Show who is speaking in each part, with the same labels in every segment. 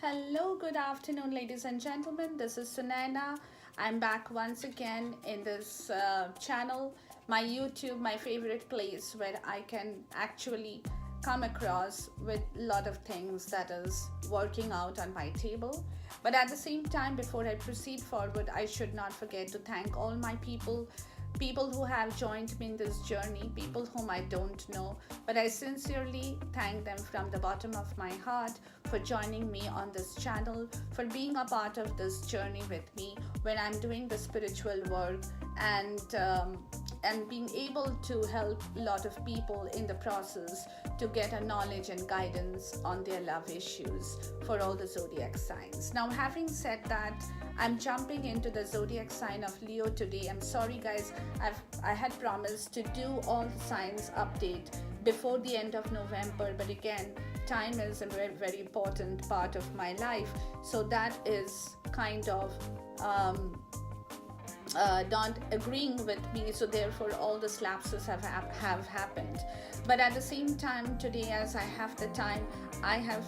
Speaker 1: Hello, good afternoon, ladies and gentlemen. This is Sunaina. I'm back once again in this channel, my YouTube, my favorite place where I can actually come across with a lot of things that is working out on my table. But at the same time, before I proceed forward, I should not forget to thank all my people who have joined me in this journey, people whom I don't know, but I sincerely thank them from the bottom of my heart for joining me on this channel, for being a part of this journey with me when I'm doing the spiritual work and being able to help a lot of people in the process to get a knowledge and guidance on their love issues for all the zodiac signs. Now, having said that, I'm jumping into the zodiac sign of Leo today. I'm sorry guys, I had promised to do all the signs update before the end of November, but again, time is a very, very important part of my life, so that is kind of not agreeing with me, so therefore all the lapses have happened. But at the same time, today as I have the time, I have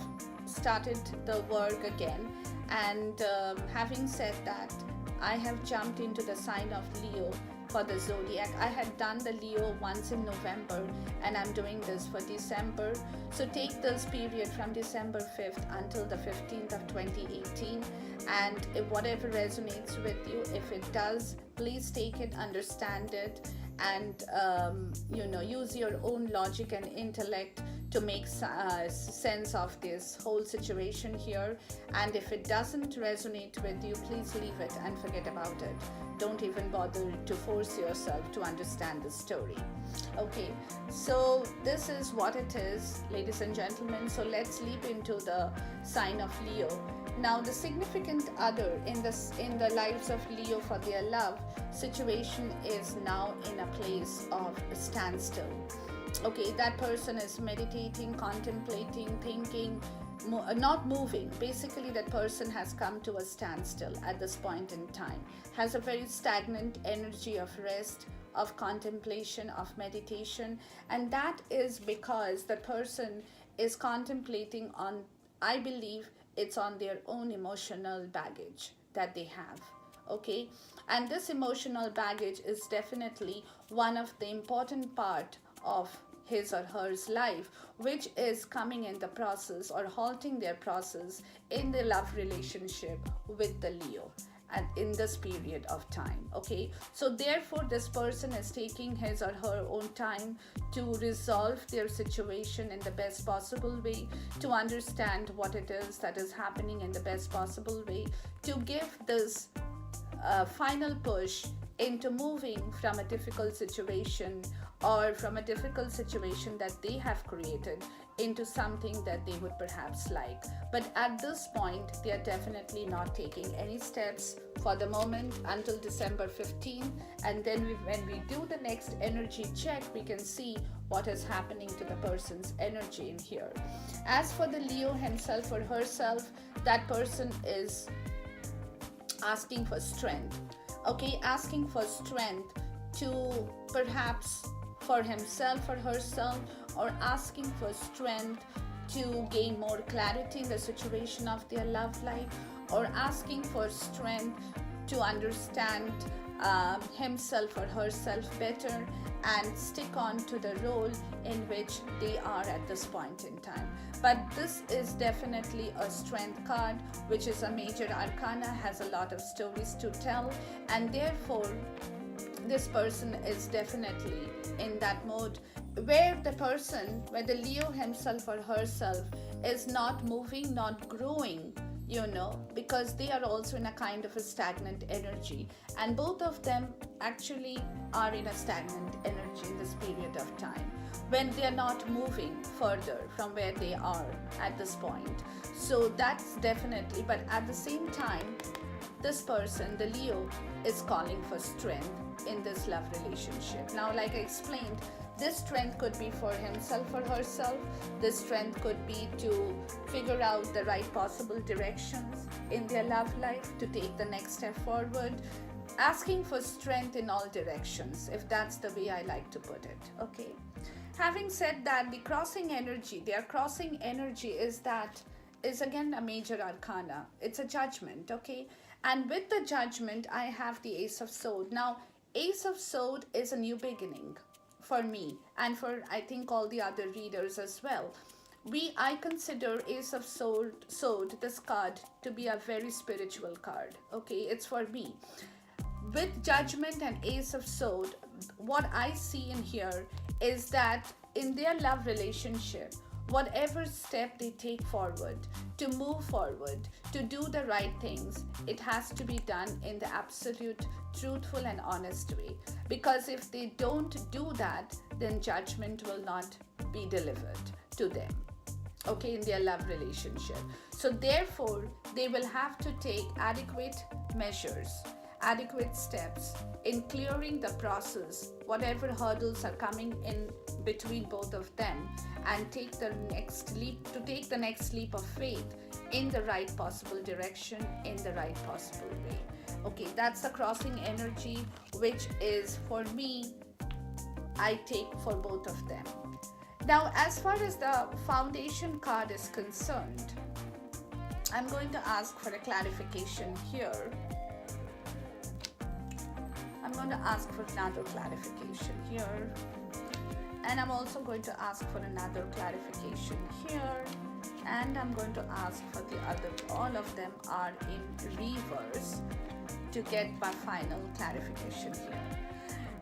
Speaker 1: started the work again, and having said that, I have jumped into the sign of Leo for the zodiac. I had done the Leo once in November, and I'm doing this for December. So take this period from December 5th until the 15th of 2018, and if whatever resonates with you, if it does, please take it, understand it, and use your own logic and intellect to make sense of this whole situation here. And if it doesn't resonate with you, please leave it and forget about it. Don't even bother to force yourself to understand the story. Okay, so this is what it is, ladies and gentlemen. So let's leap into the sign of Leo. Now, the significant other in the lives of Leo for their love situation is now in a place of standstill. Okay, that person is meditating, contemplating, thinking, not moving. Basically, that person has come to a standstill at this point in time, has a very stagnant energy of rest, of contemplation, of meditation, and that is because the person is contemplating on, I believe, it's on their own emotional baggage that they have. Okay, and this emotional baggage is definitely one of the important part of his or her life, which is coming in the process or halting their process in the love relationship with the Leo and in this period of time. Okay, so therefore this person is taking his or her own time to resolve their situation in the best possible way, to understand what it is that is happening in the best possible way, to give this final push into moving from a difficult situation or from a difficult situation that they have created into something that they would perhaps like. But at this point, they are definitely not taking any steps for the moment until December 15. And then when we do the next energy check, we can see what is happening to the person's energy in here. As for the Leo himself or herself, that person is asking for strength. Okay, asking for strength to perhaps for himself or herself, or asking for strength to gain more clarity in the situation of their love life, or asking for strength to understand himself or herself better and stick on to the role in which they are at this point in time. But this is definitely a strength card, which is a major arcana, has a lot of stories to tell, and therefore this person is definitely in that mode where the Leo himself or herself is not moving, not growing, because they are also in a kind of a stagnant energy, and both of them actually are in a stagnant energy in this period of time when they are not moving further from where they are at this point. So that's definitely, but at the same time, this person, the Leo, is calling for strength in this love relationship. Now, like I explained, this strength could be for himself or herself. This strength could be to figure out the right possible directions in their love life, to take the next step forward, asking for strength in all directions, if that's the way I like to put it. Okay. Having said that, their crossing energy is that is again a major arcana. It's a judgment, okay? And with the judgment, I have the Ace of Sword. Now, Ace of Sword is a new beginning for me and for I think all the other readers as well. I consider Ace of Sword, this card, to be a very spiritual card. Okay, it's for me. With Judgment and Ace of Sword, what I see in here is that in their love relationship, whatever step they take forward, to move forward, to do the right things, it has to be done in the absolute truthful and honest way. Because if they don't do that, then judgment will not be delivered to them, okay, in their love relationship. So therefore, they will have to take adequate measures, adequate steps in clearing the process, whatever hurdles are coming in between both of them, and take the next leap of faith in the right possible direction, in the right possible way. Okay, that's the crossing energy, which is for me, I take for both of them. Now, as far as the foundation card is concerned, I'm going to ask for a clarification here. I'm going to ask for another clarification here. And I'm also going to ask for another clarification here. And I'm going to ask for the other. All of them are in reverse to get my final clarification here.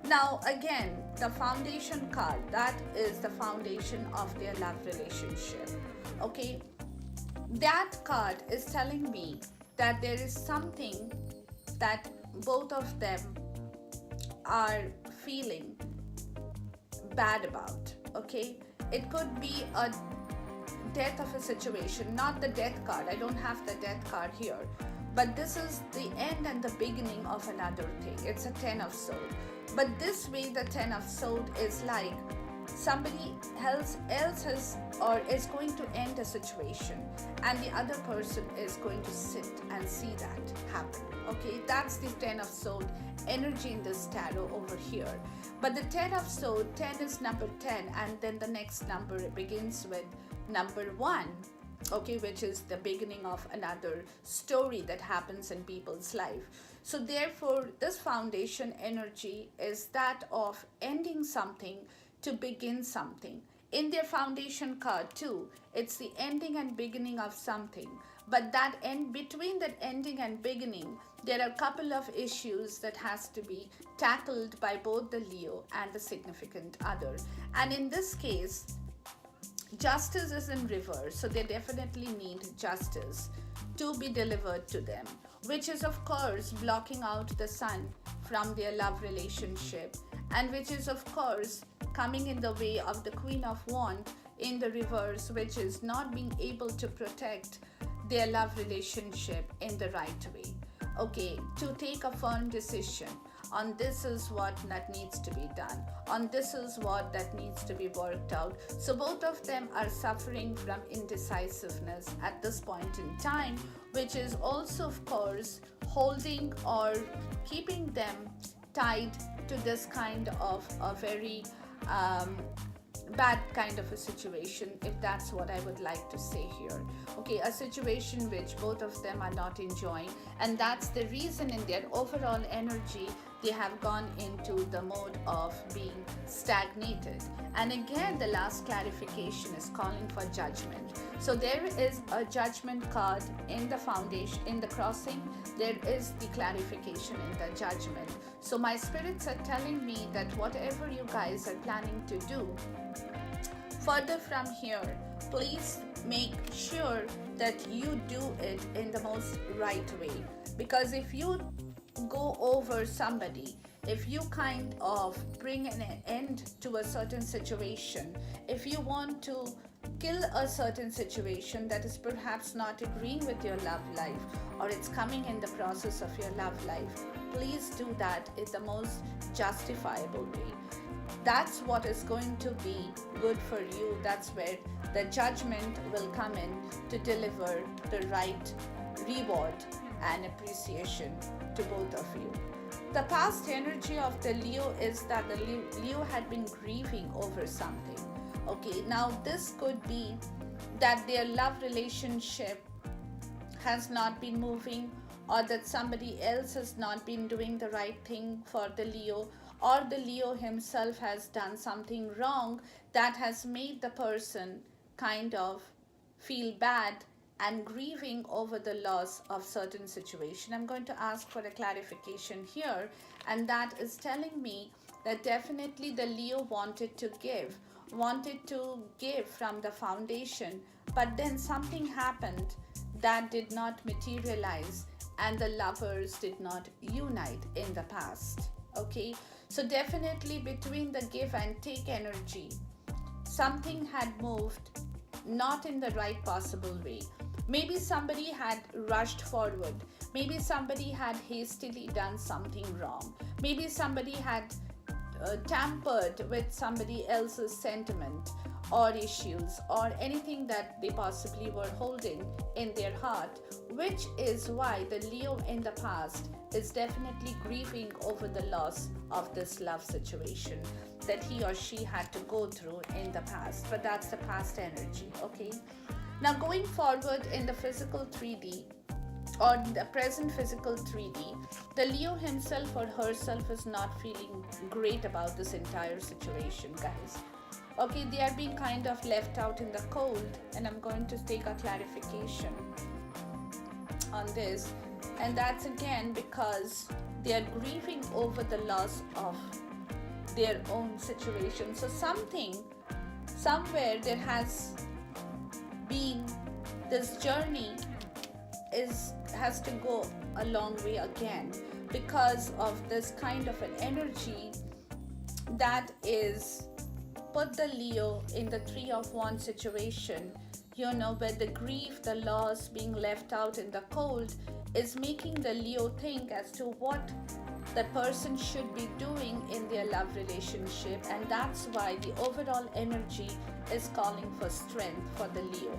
Speaker 1: Now, again, the foundation card, that is the foundation of their love relationship. Okay? That card is telling me that there is something that both of them are feeling bad about, okay? It could be a death of a situation, not the death card. I don't have the death card here, but this is the end and the beginning of another thing. It's a 10 of Swords. But this way, the 10 of Swords is like somebody else has or is going to end a situation, and the other person is going to sit and see that happen. Okay, that's the 10 of Swords energy in this tarot over here. But the 10 of Swords, 10 is number 10, and then the next number begins with number 1, okay, which is the beginning of another story that happens in people's life. So therefore, this foundation energy is that of ending something to begin something. In their foundation card too, it's the ending and beginning of something. But that between that ending and beginning, there are a couple of issues that has to be tackled by both the Leo and the significant other. And in this case, justice is in reverse, so they definitely need justice to be delivered to them, which is of course blocking out the sun from their love relationship, and which is of course coming in the way of the Queen of Wands in the reverse, which is not being able to protect their love relationship in the right way. Okay, to take a firm decision on this is what that needs to be done, on this is what that needs to be worked out. So both of them are suffering from indecisiveness at this point in time, which is also of course holding or keeping them tied to this kind of a very bad kind of a situation, if that's what I would like to say here. Okay, a situation which both of them are not enjoying, and that's the reason in their overall energy they have gone into the mode of being stagnated. And again, the last clarification is calling for judgment. So there is a judgment card in the foundation, in the crossing. There is the clarification in the judgment. So my spirits are telling me that whatever you guys are planning to do further from here, please make sure that you do it in the most right way. Because if you go over somebody, if you kind of bring an end to a certain situation, if you want to kill a certain situation that is perhaps not agreeing with your love life, or it's coming in the process of your love life, please do that in the most justifiable way. That's what is going to be good for you. That's where the judgment will come in to deliver the right reward and appreciation to both of you. The past energy of the Leo is that the Leo had been grieving over something. Okay, now this could be that their love relationship has not been moving, or that somebody else has not been doing the right thing for the Leo, or the Leo himself has done something wrong that has made the person kind of feel bad and grieving over the loss of certain situation. I'm going to ask for a clarification here, and that is telling me that definitely the Leo wanted to give from the foundation, but then something happened that did not materialize, and the lovers did not unite in the past. Okay, so definitely between the give and take energy, something had moved not in the right possible way. Maybe somebody had rushed forward. Maybe somebody had hastily done something wrong. Maybe somebody had tampered with somebody else's sentiment or issues or anything that they possibly were holding in their heart, which is why the Leo in the past is definitely grieving over the loss of this love situation that he or she had to go through in the past. But that's the past energy. Okay, now going forward in the physical 3D or the present physical 3D, the Leo himself or herself is not feeling great about this entire situation, guys. Okay, they are being kind of left out in the cold, and I'm going to take a clarification on this. And that's again because they are grieving over the loss of their own situation. So somewhere there has been this journey has to go a long way again because of this kind of an energy that is put the Leo in the 3 of Wands situation, where the grief, the loss, being left out in the cold is making the Leo think as to what the person should be doing in their love relationship, and that's why the overall energy is calling for strength for the Leo.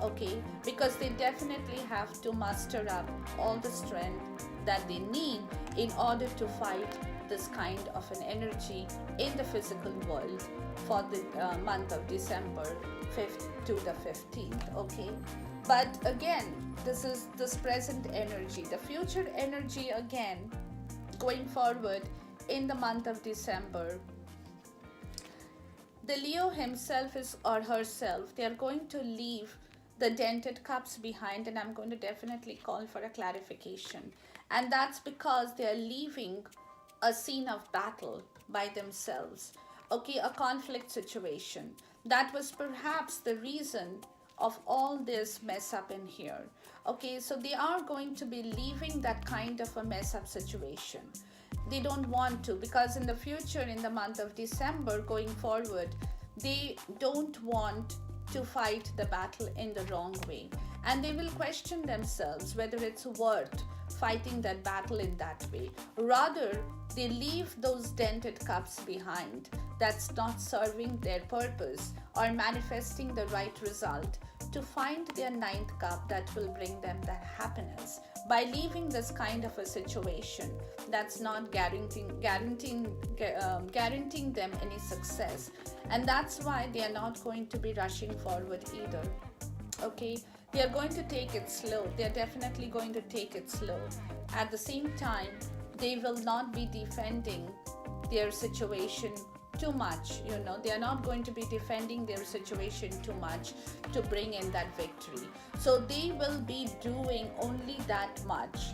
Speaker 1: Okay, because they definitely have to muster up all the strength that they need in order to fight this kind of an energy in the physical world for the month of December 5th to the 15th. Okay, but again, this is this present energy. The future energy again going forward in the month of December, the Leo himself is or herself, they are going to leave the dented cups behind, and I'm going to definitely call for a clarification. And that's because they are leaving a scene of battle by themselves. Okay, a conflict situation. That was perhaps the reason of all this mess up in here. Okay, so they are going to be leaving that kind of a mess up situation. They don't want to, because in the future, in the month of December going forward, they don't want to fight the battle in the wrong way, and they will question themselves whether it's worth fighting that battle in that way. Rather, they leave those dented cups behind that's not serving their purpose or manifesting the right result, to find their ninth cup that will bring them that happiness by leaving this kind of a situation that's not guaranteeing them any success. And that's why they are not going to be rushing forward either. Okay, they are going to take it slow. They are definitely going to take it slow. At the same time, they will not be defending their situation too much. They are not going to be defending their situation too much to bring in that victory. So they will be doing only that much,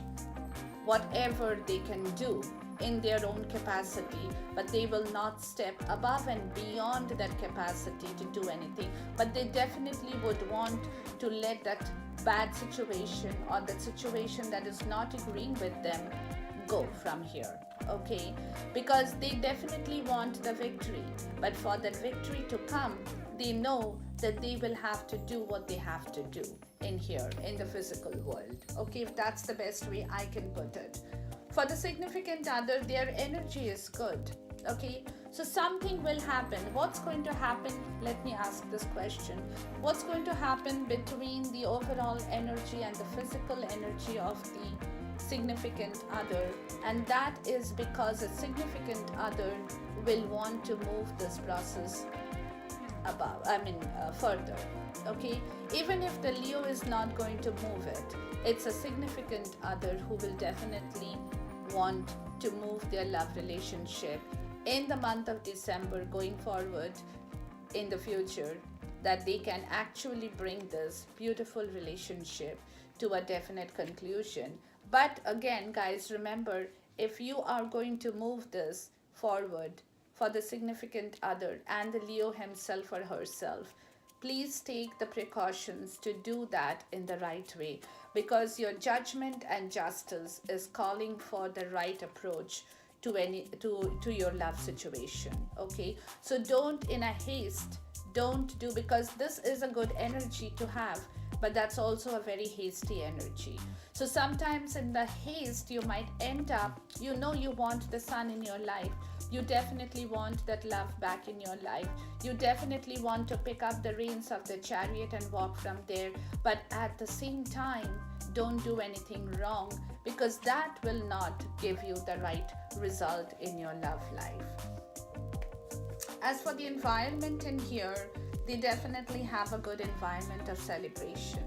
Speaker 1: whatever they can do in their own capacity, but they will not step above and beyond that capacity to do anything. But they definitely would want to let that bad situation or that situation that is not agreeing with them go from here. Okay, because they definitely want the victory, but for that victory to come, they know that they will have to do what they have to do in here in the physical world. Okay, if that's the best way I can put it. For the significant other, their energy is good. Okay, so something will happen. What's going to happen? Let me ask this question. What's going to happen between the overall energy and the physical energy of the significant other? And that is because a significant other will want to move this process further. Okay, even if the Leo is not going to move it, it's a significant other who will definitely want to move their love relationship in the month of December going forward in the future, that they can actually bring this beautiful relationship to a definite conclusion. But again, guys, remember, if you are going to move this forward for the significant other and the Leo himself or herself, please take the precautions to do that in the right way, because your judgment and justice is calling for the right approach to your love situation. Okay, so don't in a haste, don't do, because this is a good energy to have, but that's also a very hasty energy. So sometimes in the haste you might end up, you want the sun in your life, you definitely want that love back in your life, you definitely want to pick up the reins of the chariot and walk from there, but at the same time don't do anything wrong, because that will not give you the right result in your love life. As for the environment in here, they definitely have a good environment of celebration,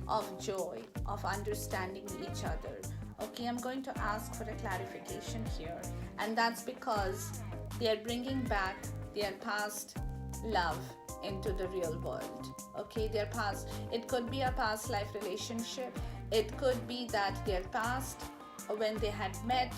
Speaker 1: of joy, of understanding each other. Okay, I'm going to ask for a clarification here, and that's because they are bringing back their past love into the real world. Okay, their past, it could be a past life relationship, it could be that their past, when they had met,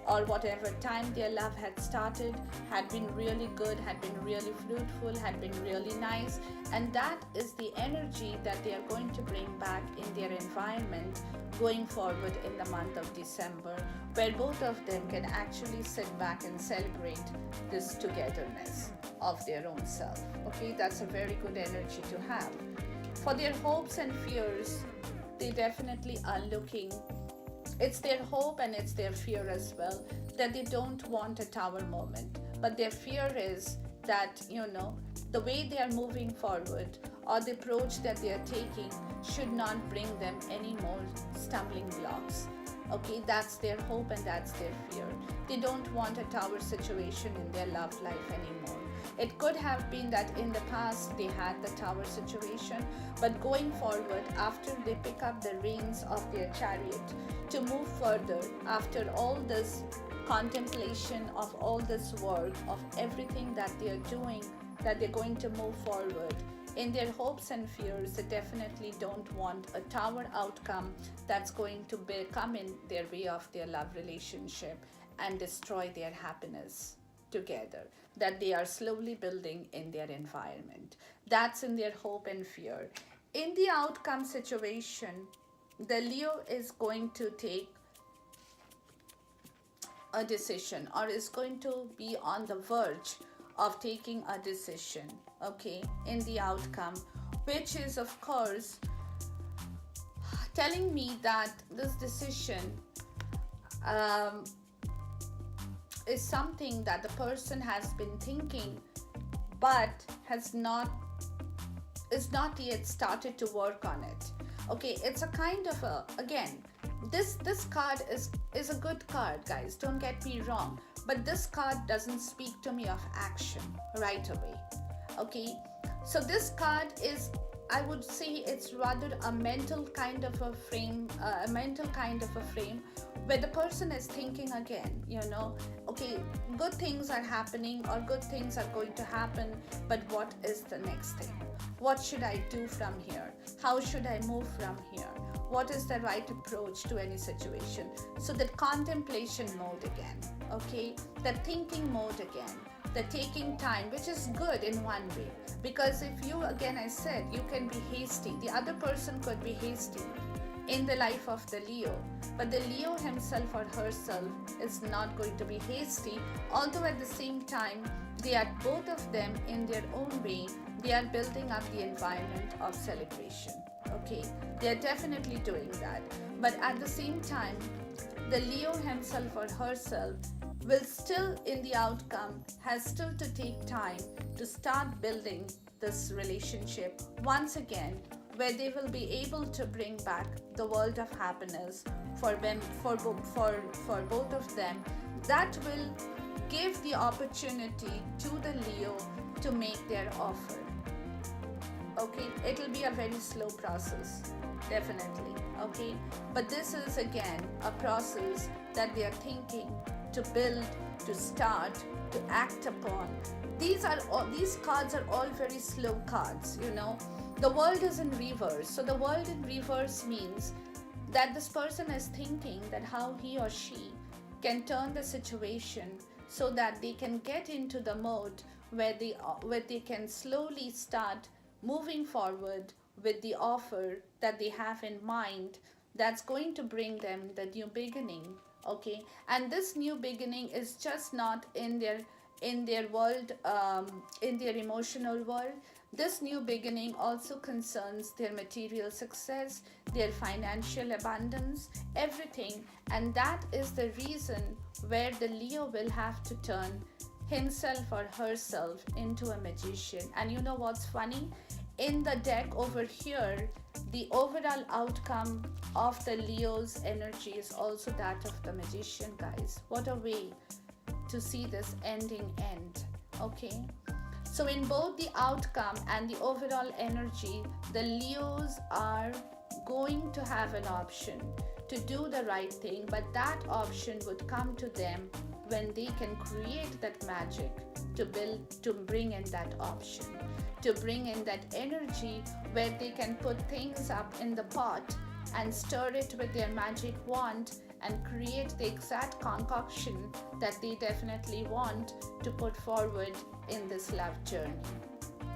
Speaker 1: or whatever time their love had started, had been really good, had been really fruitful, had been really nice, and that is the energy that they are going to bring back in their environment going forward in the month of December, where both of them can actually sit back and celebrate this togetherness of their own self. Okay, that's a very good energy to have. For their hopes and fears, they definitely are looking, it's their hope and it's their fear as well, that they don't want a tower moment. But their fear is that, the way they are moving forward or the approach that they are taking should not bring them any more stumbling blocks. Okay, that's their hope and that's their fear. They don't want a tower situation in their love life anymore. It could have been that in the past they had the tower situation, but going forward, after they pick up the reins of their chariot to move further, after all this contemplation of all this work, of everything that they are doing, that they're going to move forward, in their hopes and fears, they definitely don't want a tower outcome that's going to come in their way of their love relationship and destroy their happiness together that they are slowly building in their environment. That's in their hope and fear. In the outcome situation, the Leo is going to take a decision, or is going to be on the verge of taking a decision, okay, in the outcome, which is of course telling me that this decision is something that the person has been thinking, but is not yet started to work on it. Okay, it's a kind of a, again, this card is a good card, guys, don't get me wrong, but this card doesn't speak to me of action right away. Okay, so this card is, I would say, it's rather a mental kind of a frame, where the person is thinking again, okay, good things are happening or good things are going to happen, but what is the next thing? What should I do from here? How should I move from here? What is the right approach to any situation? So that contemplation mode again, okay, the thinking mode again, the taking time, which is good in one way, because if you, again I said, you can be hasty, the other person could be hasty in the life of the Leo, but the Leo himself or herself is not going to be hasty, although at the same time they are, both of them in their own way, they are building up the environment of celebration. Okay, they are definitely doing that, but at the same time the Leo himself or herself will still, in the outcome, has still to take time to start building this relationship once again, where they will be able to bring back the world of happiness for both of them. That will give the opportunity to the Leo to make their offer. Okay, it'll be a very slow process, definitely. Okay, but this is again a process that they are thinking to build, to start, to act upon. These cards are all very slow cards, you know. The world is in reverse. So the world in reverse means that this person is thinking that how he or she can turn the situation so that they can get into the mode where they can slowly start moving forward with the offer that they have in mind, that's going to bring them the new beginning. Okay, and this new beginning is just not in their world, in their emotional world. This new beginning also concerns their material success, their financial abundance, everything. And that is the reason where the Leo will have to turn himself or herself into a magician. And you know what's funny? In the deck over here, the overall outcome of the Leo's energy is also that of the magician, guys. What a way to see this ending end. Okay, so in both the outcome and the overall energy, the Leos are going to have an option to do the right thing, but that option would come to them when they can create that magic to build, to bring in that option, to bring in that energy where they can put things up in the pot and stir it with their magic wand and create the exact concoction that they definitely want to put forward in this love journey,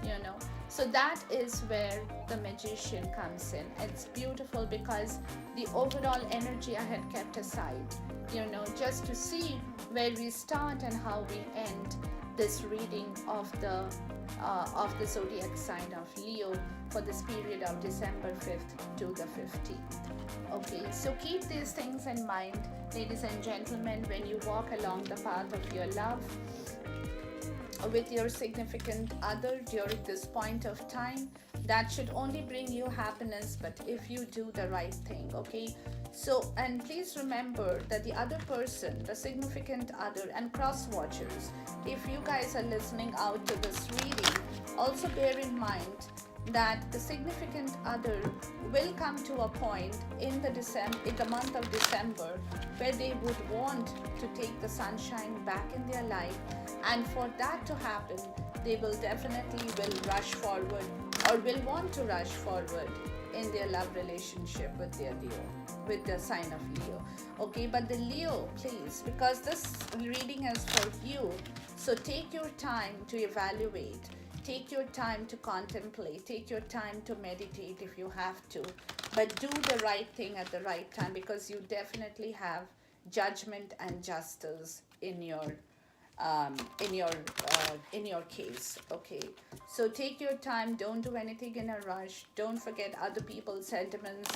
Speaker 1: you know. So that is where the magician comes in. It's beautiful because the overall energy I had kept aside, you know, just to see where we start and how we end this reading of the zodiac sign of Leo for this period of December 5th to the 15th. Okay, so keep these things in mind, ladies and gentlemen, when you walk along the path of your love with your significant other during this point of time. That should only bring you happiness, but if you do the right thing. Okay, so, and please remember that the other person, the significant other, and cross watchers, if you guys are listening out to this reading, also bear in mind that the significant other will come to a point in the month of December where they would want to take the sunshine back in their life, and for that to happen, they will definitely will rush forward or will want to rush forward in their love relationship with their Leo, with the sign of Leo. Okay, but the Leo, please, because this reading is for you, so take your time to evaluate. Take your time to contemplate, take your time to meditate if you have to, but do the right thing at the right time, because you definitely have judgment and justice in your case. Okay, so take your time, don't do anything in a rush, don't forget other people's sentiments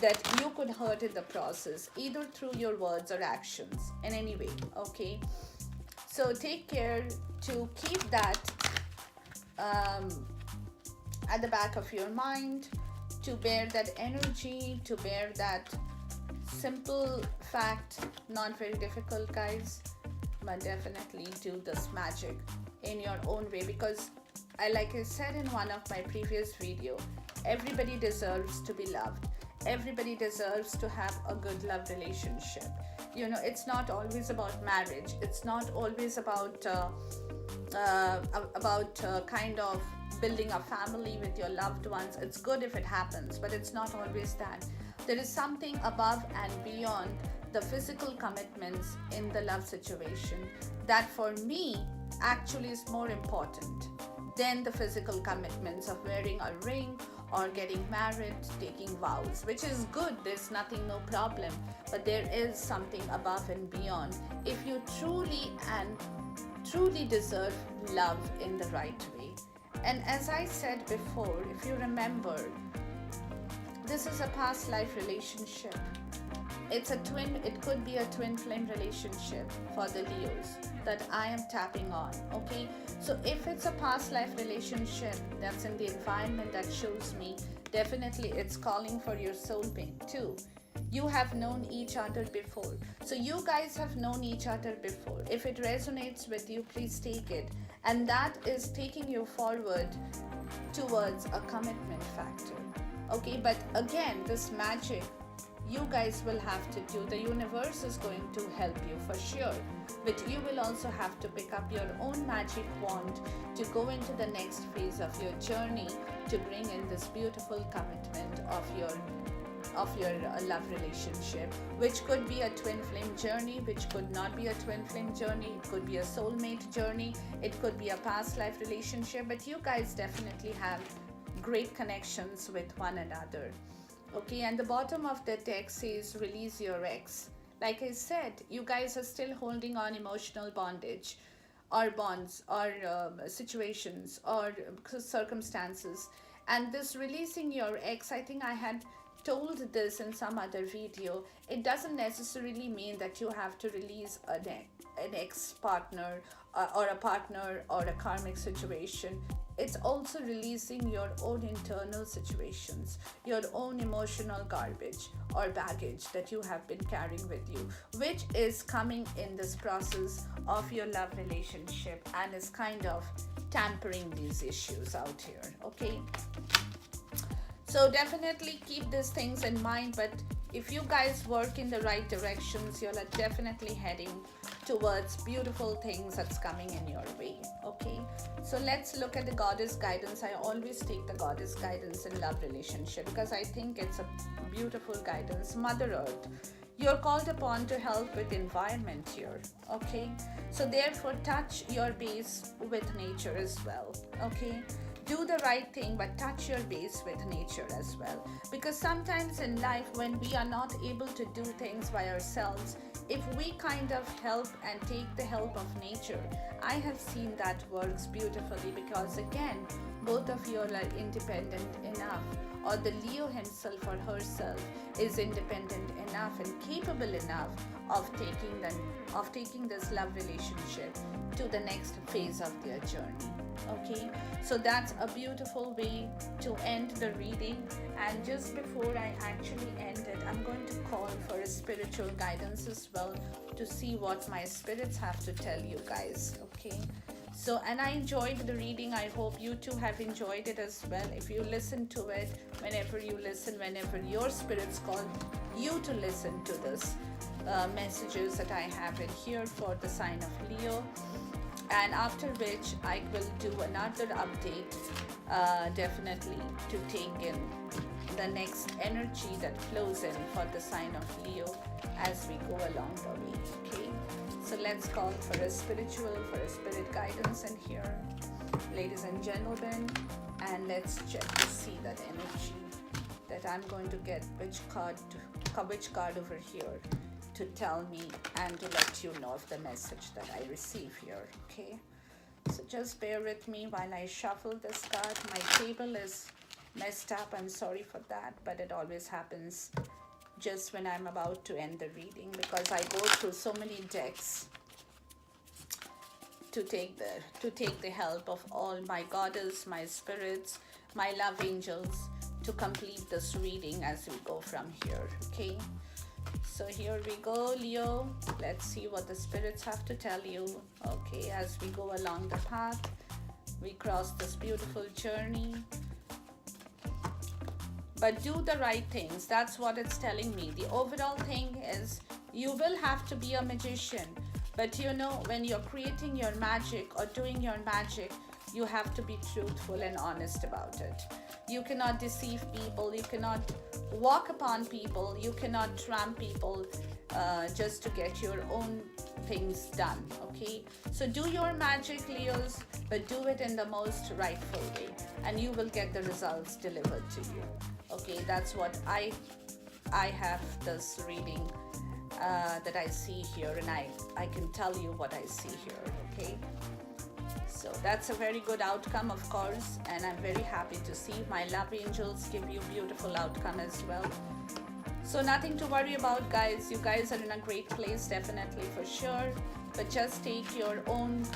Speaker 1: that you could hurt in the process, either through your words or actions in any way. Okay, so take care to keep that at the back of your mind, to bear that energy, to bear that simple fact, not very difficult, guys, but definitely do this magic in your own way, because like I said in one of my previous video, everybody deserves to be loved. Everybody deserves to have a good love relationship. You know, it's not always about marriage. It's not always about kind of building a family with your loved ones. It's good if it happens, but it's not always that. There is something above and beyond the physical commitments in the love situation that for me actually is more important than the physical commitments of wearing a ring or getting married, taking vows, which is good. There's nothing, no problem, but there is something above and beyond if you truly deserve love in the right way. And as I said before, if you remember, this is a past life relationship. It could be a twin flame relationship for the Leos that I am tapping on. Okay, so if it's a past life relationship that's in the environment that shows me, definitely it's calling for your soulmate too. You have known each other before, so you guys have known each other before. If it resonates with you, please take it, and that is taking you forward towards a commitment factor. Okay, but again, this magic you guys will have to do. The universe is going to help you for sure, but you will also have to pick up your own magic wand to go into the next phase of your journey, to bring in this beautiful commitment of your love relationship, which could be a twin flame journey, which could not be a twin flame journey. It could be a soulmate journey, it could be a past life relationship, but you guys definitely have great connections with one another. Okay, and the bottom of the deck says release your ex. Like I said, you guys are still holding on emotional bondage or bonds or situations or circumstances, and this releasing your ex, I think I had told this in some other video, it doesn't necessarily mean that you have to release an ex partner or a partner or a karmic situation. It's also releasing your own internal situations, your own emotional garbage or baggage that you have been carrying with you, which is coming in this process of your love relationship and is kind of tampering these issues out here. Okay, so definitely keep these things in mind, but if you guys work in the right directions, you're definitely heading towards beautiful things that's coming in your way. Okay, so let's look at the goddess guidance. I always take the goddess guidance in love relationship because I think it's a beautiful guidance. Mother Earth, you're called upon to help with environment here. Okay, so therefore touch your base with nature as well. Okay, do the right thing, but touch your base with nature as well, because sometimes in life when we are not able to do things by ourselves, if we kind of help and take the help of nature, I have seen that works beautifully, because again, both of you are independent enough, or the Leo himself or herself is independent enough and capable enough of taking this love relationship to the next phase of their journey. Okay, so that's a beautiful way to end the reading. And just before I actually end it, I'm going to call for a spiritual guidance as well to see what my spirits have to tell you guys. Okay, so, and I enjoyed the reading. I hope you too have enjoyed it as well. If you listen to it, whenever your spirits call you to listen to this messages that I have in here for the sign of Leo, and after which I will do another update definitely to take in the next energy that flows in for the sign of Leo as we go along the way. Okay, so let's call for a spirit guidance in here, ladies and gentlemen, and let's check to see that energy that I'm going to get, which card over here to tell me and to let you know of the message that I receive here. Okay, so just bear with me while I shuffle this card. My table is messed up, I'm sorry for that, but it always happens just when I'm about to end the reading, because I go through so many decks to take the help of all my goddess, my spirits, my love angels to complete this reading as we go from here. Okay, so here we go, Leo. Let's see what the spirits have to tell you. Okay, as we go along the path, we cross this beautiful journey. But do the right things. That's what it's telling me. The overall thing is you will have to be a magician. But you know, when you're creating your magic or doing your magic, you have to be truthful and honest about it. You cannot deceive people. You cannot walk upon people. You cannot tramp people just to get your own things done. Okay, so do your magic, Leos, but do it in the most rightful way, and you will get the results delivered to you. Okay, that's what I have this reading that I see here, and I can tell you what I see here. Okay, so that's a very good outcome, of course, and I'm very happy to see my love angels give you beautiful outcome as well. So nothing to worry about, guys. You guys are in a great place, definitely, for sure, but just take your own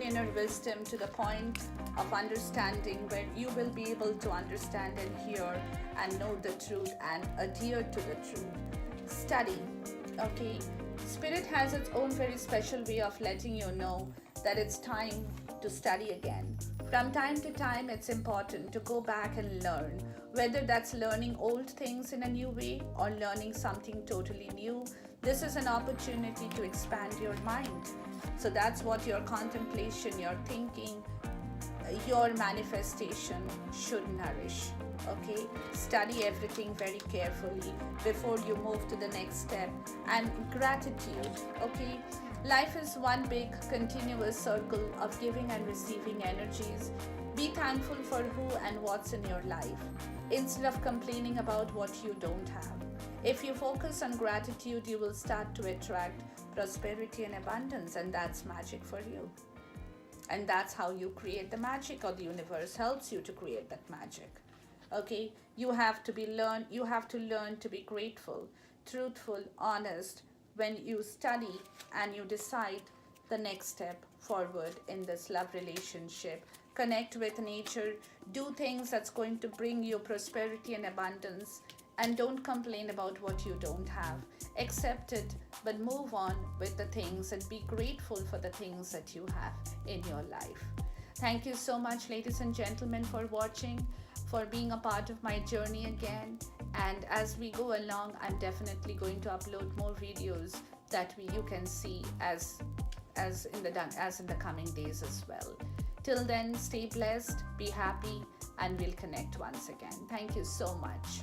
Speaker 1: inner wisdom to the point of understanding where you will be able to understand and hear and know the truth and adhere to the truth. Study. Okay, Spirit has its own very special way of letting you know that it's time to study again. From time to time, it's important to go back and learn, whether that's learning old things in a new way or learning something totally new. This is an opportunity to expand your mind. So that's what your contemplation, your thinking, your manifestation should nourish. Okay, study everything very carefully before you move to the next step. And gratitude. Okay, life is one big continuous circle of giving and receiving energies. Be thankful for who and what's in your life instead of complaining about what you don't have. If you focus on gratitude, you will start to attract prosperity and abundance, and that's magic for you. And that's how you create the magic, or the universe helps you to create that magic. Okay, you have to learn to be grateful, truthful, honest when you study and you decide the next step forward in this love relationship. Connect with nature, do things that's going to bring you prosperity and abundance, and don't complain about what you don't have. Accept it, but move on with the things and be grateful for the things that you have in your life. Thank you so much, ladies and gentlemen, for watching, for being a part of my journey again. And as we go along, I'm definitely going to upload more videos that you can see as in the coming days as well. Till then, stay blessed, be happy, and we'll connect once again. Thank you so much.